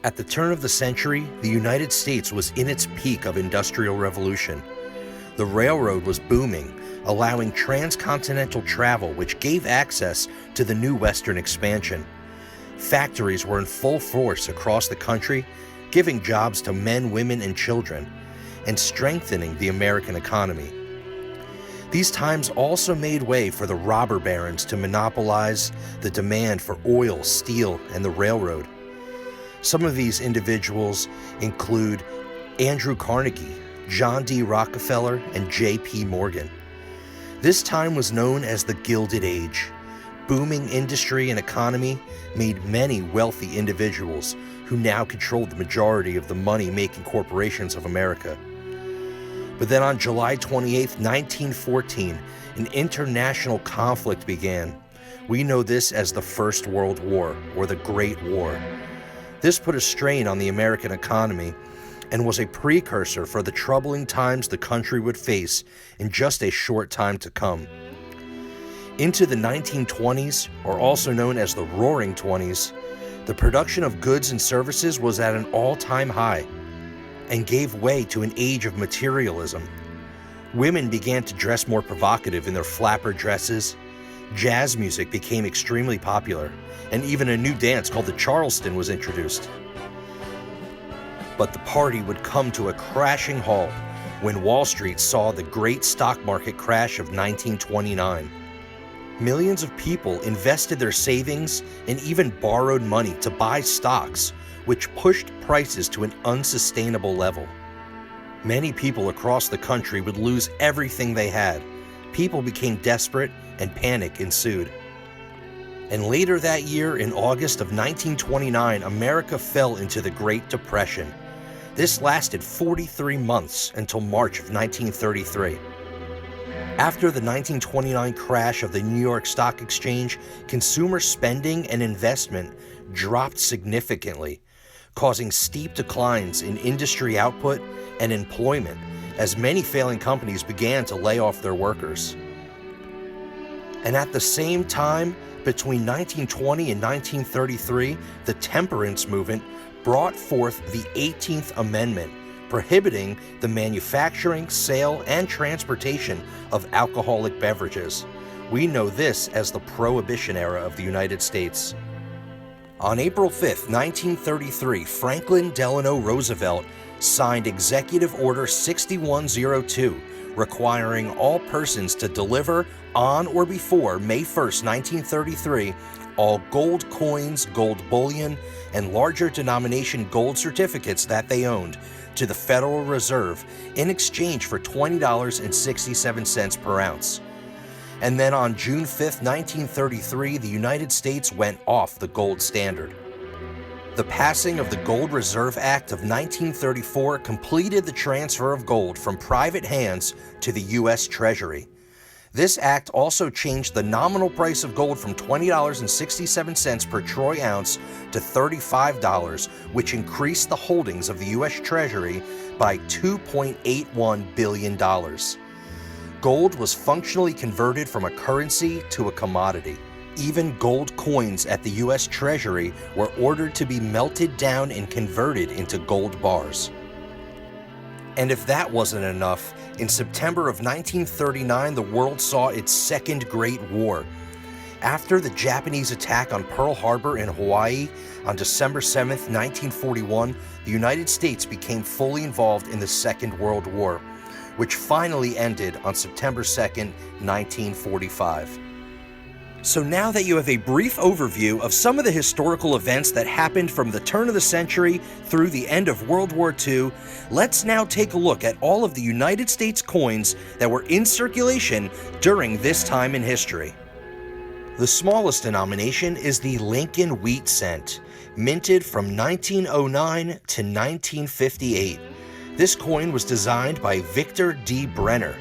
At the turn of the century, the United States was in its peak of industrial revolution. The railroad was booming, allowing transcontinental travel, which gave access to the new Western expansion. Factories were in full force across the country, giving jobs to men, women, and children, and strengthening the American economy. These times also made way for the robber barons to monopolize the demand for oil, steel, and the railroad. Some of these individuals include Andrew Carnegie, John D. Rockefeller, and J.P. Morgan. This time was known as the Gilded Age. Booming industry and economy made many wealthy individuals who now controlled the majority of the money-making corporations of America. But then on July 28, 1914, an international conflict began. We know this as the First World War, or the Great War. This put a strain on the American economy and was a precursor for the troubling times the country would face in just a short time to come. Into the 1920s, or also known as the Roaring Twenties, the production of goods and services was at an all-time high and gave way to an age of materialism. Women began to dress more provocative in their flapper dresses. Jazz music became extremely popular, and even a new dance called the Charleston was introduced. But the party would come to a crashing halt when Wall Street saw the great stock market crash of 1929. Millions of people invested their savings and even borrowed money to buy stocks, which pushed prices to an unsustainable level. Many people across the country would lose everything they had. People became desperate and panic ensued. And later that year, in August of 1929, America fell into the Great Depression. This lasted 43 months until March of 1933. After the 1929 crash of the New York Stock Exchange, consumer spending and investment dropped significantly, causing steep declines in industry output and employment as many failing companies began to lay off their workers. And at the same time, between 1920 and 1933, the temperance movement brought forth the 18th Amendment, prohibiting the manufacturing, sale, and transportation of alcoholic beverages. We know this as the Prohibition era of the United States. On April 5, 1933, Franklin Delano Roosevelt signed Executive Order 6102, requiring all persons to deliver on or before May 1, 1933, all gold coins, gold bullion, and larger denomination gold certificates that they owned to the Federal Reserve in exchange for $20.67 per ounce. And then on June 5, 1933, the United States went off the gold standard. The passing of the Gold Reserve Act of 1934 completed the transfer of gold from private hands to the U.S. Treasury. This act also changed the nominal price of gold from $20.67 per troy ounce to $35, which increased the holdings of the U.S. Treasury by $2.81 billion. Gold was functionally converted from a currency to a commodity. Even gold coins at the U.S. Treasury were ordered to be melted down and converted into gold bars. And if that wasn't enough, in September of 1939, the world saw its Second Great War. After the Japanese attack on Pearl Harbor in Hawaii on December 7, 1941, the United States became fully involved in the Second World War, which finally ended on September 2, 1945. So now that you have a brief overview of some of the historical events that happened from the turn of the century through the end of World War II, let's now take a look at all of the United States coins that were in circulation during this time in history. The smallest denomination is the Lincoln Wheat Cent, minted from 1909 to 1958. This coin was designed by Victor D. Brenner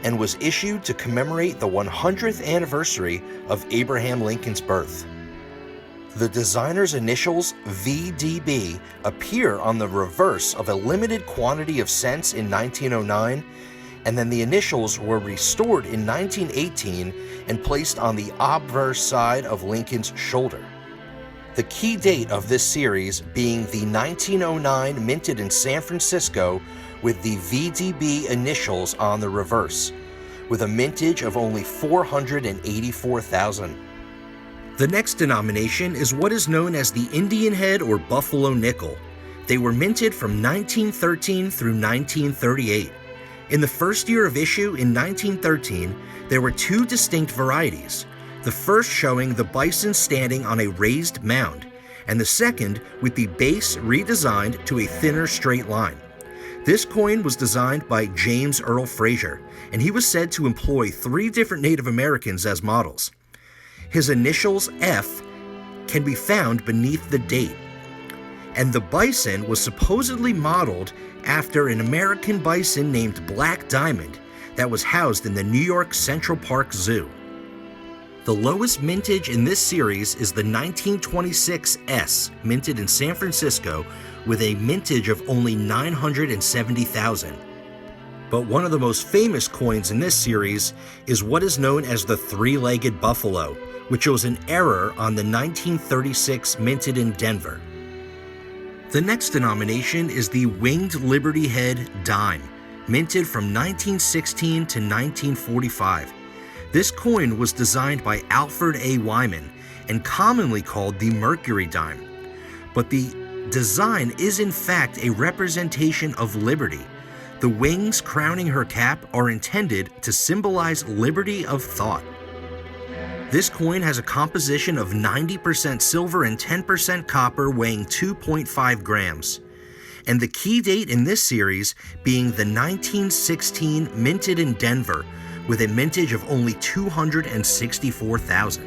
and was issued to commemorate the 100th anniversary of Abraham Lincoln's birth. The designer's initials, VDB, appear on the reverse of a limited quantity of cents in 1909, and then the initials were restored in 1918 and placed on the obverse side of Lincoln's shoulder. The key date of this series being the 1909 minted in San Francisco with the VDB initials on the reverse, with a mintage of only 484,000. The next denomination is what is known as the Indian Head or Buffalo Nickel. They were minted from 1913 through 1938. In the first year of issue in 1913, there were two distinct varieties, the first showing the bison standing on a raised mound, and the second with the base redesigned to a thinner straight line. This coin was designed by James Earl Fraser, and he was said to employ 3 different Native Americans as models. His initials F can be found beneath the date, and the bison was supposedly modeled after an American bison named Black Diamond that was housed in the New York Central Park Zoo. The lowest mintage in this series is the 1926 S, minted in San Francisco, with a mintage of only 970,000. But one of the most famous coins in this series is what is known as the three-legged buffalo, which was an error on the 1936 minted in Denver. The next denomination is the Winged Liberty Head Dime, minted from 1916 to 1945. This coin was designed by Alfred A. Wyman and commonly called the Mercury Dime. But the design is in fact a representation of liberty. The wings crowning her cap are intended to symbolize liberty of thought. This coin has a composition of 90% silver and 10% copper, weighing 2.5 grams. And the key date in this series being the 1916 minted in Denver, with a mintage of only 264,000.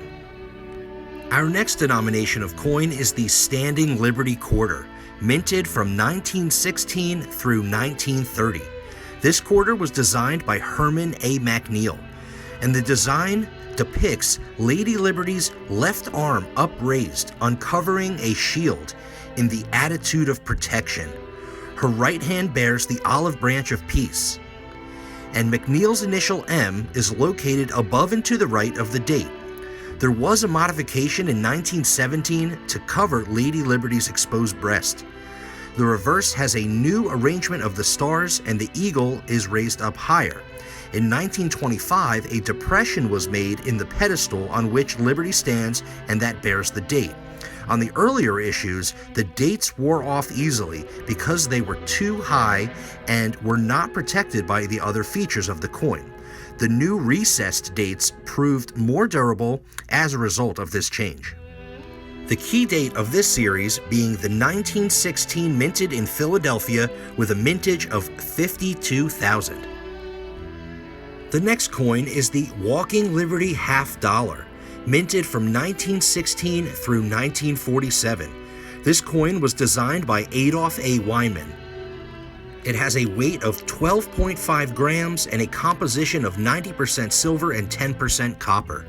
Our next denomination of coin is the Standing Liberty Quarter, minted from 1916 through 1930. This quarter was designed by Herman A. McNeil, and the design depicts Lady Liberty's left arm upraised, uncovering a shield in the attitude of protection. Her right hand bears the olive branch of peace, and McNeil's initial M is located above and to the right of the date. There was a modification in 1917 to cover Lady Liberty's exposed breast. The reverse has a new arrangement of the stars, and the eagle is raised up higher. In 1925, a depression was made in the pedestal on which Liberty stands, and that bears the date. On the earlier issues, the dates wore off easily because they were too high and were not protected by the other features of the coin. The new recessed dates proved more durable as a result of this change. The key date of this series being the 1916 minted in Philadelphia with a mintage of 52,000. The next coin is the Walking Liberty Half Dollar, minted from 1916 through 1947. This coin was designed by Adolph A. Wyman. It has a weight of 12.5 grams and a composition of 90% silver and 10% copper.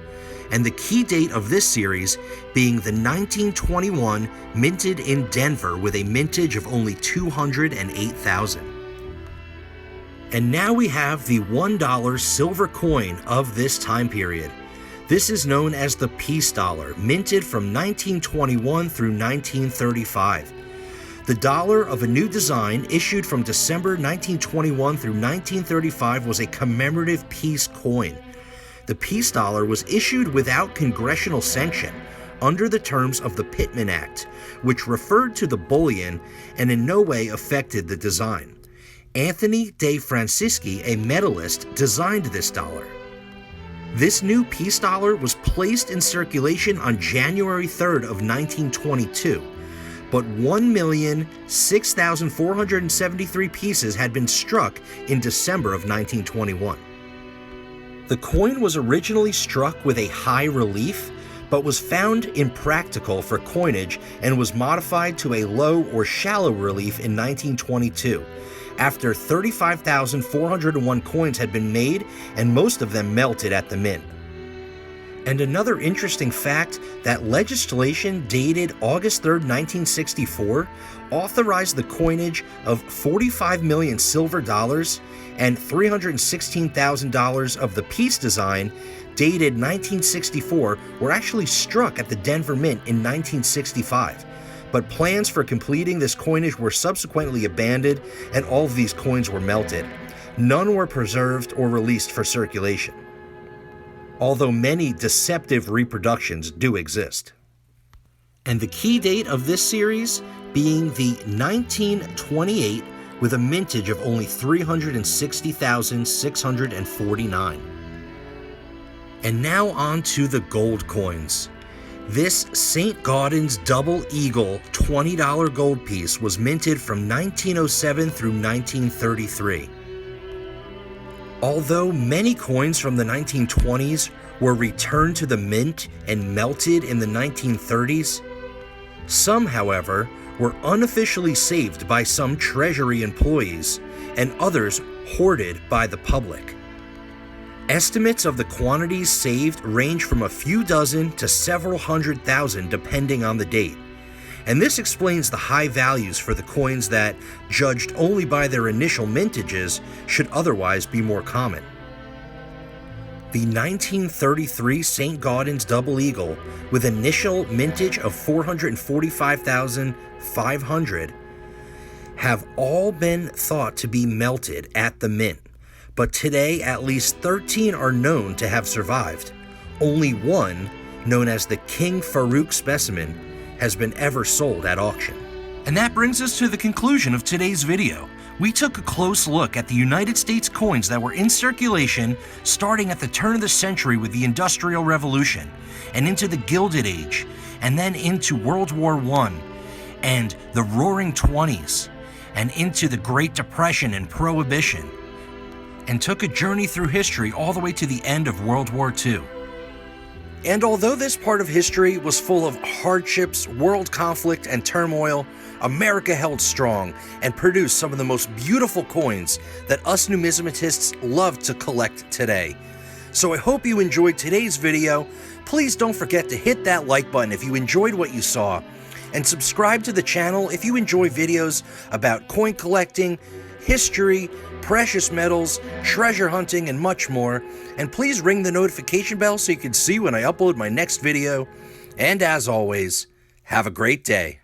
And the key date of this series being the 1921 minted in Denver with a mintage of only 208,000. And now we have the $1 silver coin of this time period. This is known as the Peace Dollar, minted from 1921 through 1935. The dollar of a new design issued from December 1921 through 1935 was a commemorative peace coin. The Peace Dollar was issued without congressional sanction, under the terms of the Pittman Act, which referred to the bullion and in no way affected the design. Anthony De Francisci, a medalist, designed this dollar. This new peace dollar was placed in circulation on January 3rd of 1922, but 1,006,473 pieces had been struck in December of 1921. The coin was originally struck with a high relief, but was found impractical for coinage and was modified to a low or shallow relief in 1922. After 35,401 coins had been made, and most of them melted at the mint. And another interesting fact, that legislation dated August 3, 1964, authorized the coinage of 45 million silver dollars and $316,000 of the peace design dated 1964 were actually struck at the Denver Mint in 1965, but plans for completing this coinage were subsequently abandoned and all of these coins were melted. None were preserved or released for circulation, although many deceptive reproductions do exist. And the key date of this series being the 1928 with a mintage of only 360,649. And now on to the gold coins. This St. Gaudens Double Eagle $20 gold piece was minted from 1907 through 1933. Although many coins from the 1920s were returned to the mint and melted in the 1930s, some, however, were unofficially saved by some Treasury employees and others hoarded by the public. Estimates of the quantities saved range from a few dozen to several 100,000 depending on the date, and this explains the high values for the coins that, judged only by their initial mintages, should otherwise be more common. The 1933 St. Gaudens Double Eagle, with initial mintage of 445,500, have all been thought to be melted at the mint, but today at least 13 are known to have survived. Only one, known as the King Farouk specimen, has been ever sold at auction. And that brings us to the conclusion of today's video. We took a close look at the United States coins that were in circulation starting at the turn of the century with the Industrial Revolution, and into the Gilded Age, and then into World War I, and the Roaring Twenties, and into the Great Depression and Prohibition, and took a journey through history all the way to the end of World War II. And although this part of history was full of hardships, world conflict, and turmoil, America held strong and produced some of the most beautiful coins that us numismatists love to collect today. So I hope you enjoyed today's video. Please don't forget to hit that like button if you enjoyed what you saw, and subscribe to the channel if you enjoy videos about coin collecting, history, precious metals, treasure hunting, and much more. And please ring the notification bell so you can see when I upload my next video. And as always, have a great day.